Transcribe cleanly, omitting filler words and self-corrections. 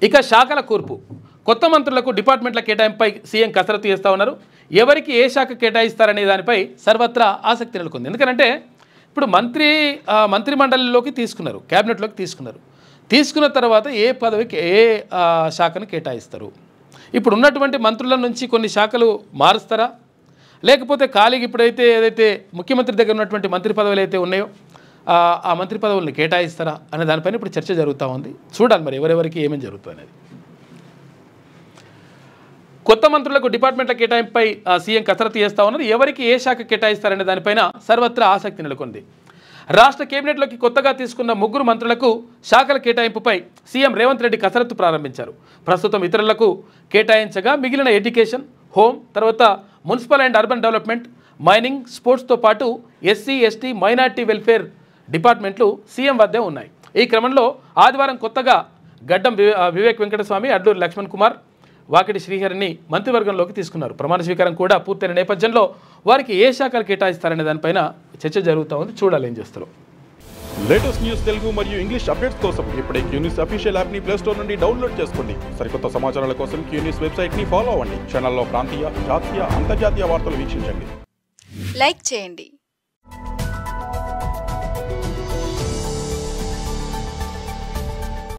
ఇక శాఖల కూర్పు కొత్త మంత్రులకు డిపార్ట్మెంట్ల కేటాయింపుపై సీఎం కసరత్తు చేస్తూ ఉన్నారు. ఎవరికి ఏ శాఖ కేటాయిస్తారనే దానిపై సర్వత్రా ఆసక్తి నెలకొంది. ఎందుకంటే ఇప్పుడు మంత్రిమండలిలోకి తీసుకున్నారు, క్యాబినెట్లోకి తీసుకున్న తర్వాత ఏ పదవికి ఏ శాఖను కేటాయిస్తారు. ఇప్పుడు ఉన్నటువంటి మంత్రుల నుంచి కొన్ని శాఖలు మారుస్తారా, లేకపోతే ఖాళీకి ఇప్పుడైతే ఏదైతే ముఖ్యమంత్రి దగ్గర ఉన్నటువంటి మంత్రి పదవులు అయితే ఉన్నాయో ఆ మంత్రి పదవులను కేటాయిస్తారా అనే దానిపైన ఇప్పుడు చర్చ జరుగుతూ ఉంది. చూడాలి మరి ఎవరెవరికి ఏమేమి జరుగుతుంది అనేది. కొత్త మంత్రులకు డిపార్ట్మెంట్ల కేటాయింపుపై సీఎం కసరత్తు చేస్తూ ఉన్నారు. ఎవరికి ఏ శాఖ కేటాయిస్తారనే దానిపైన సర్వత్రా ఆసక్తి నెలకొంది. రాష్ట్ర కేబినెట్లోకి కొత్తగా తీసుకున్న 3 మంత్రులకు శాఖల కేటాయింపుపై సీఎం రేవంత్ రెడ్డి కసరత్తు ప్రారంభించారు. ప్రస్తుతం ఇతరులకు కేటాయించగా మిగిలిన ఎడ్యుకేషన్, హోమ్, తర్వాత municipal and urban development, mining, స్పోర్ట్స్తో పాటు ఎస్సీ, ఎస్టీ, మైనార్టీ వెల్ఫేర్ డిపార్ట్మెంట్లు సీఎం వద్దే ఉన్నాయి. ఈ క్రమంలో ఆదివారం కొత్తగా గడ్డం వివేక్ వెంకటస్వామి, అడ్లూరి లక్ష్మణ్ కుమార్, వాకిటి శ్రీహరిని మంత్రివర్గంలోకి తీసుకున్నారు. ప్రమాణ స్వీకారం కూడా పూర్తయిన నేపథ్యంలో వారికి ఏ శాఖలు కేటాయిస్తారనే దానిపైన చర్చ జరుగుతూ ఉంది. చూడాలి ఏం చేస్తారు. లేటెస్ట్ న్యూస్ తెలుగు మరియు ఇంగ్లీష్ అప్డేట్స్ కోసం ఇప్పుడే క్యూన్యూస్ అఫీషియల్ యాప్ని ప్లే స్టోర్ నుండి డౌన్లోడ్ చేసుకోండి. సరికొత్త సమాచారాల కోసం క్యూన్యూస్ వెబ్సైట్ని ఫాలో అవ్వండి. ఛానల్లో ప్రాంతీయ, జాతీయ, అంతర్జాతీయ వార్తలు వీక్షించండి. లైక్ చేయండి.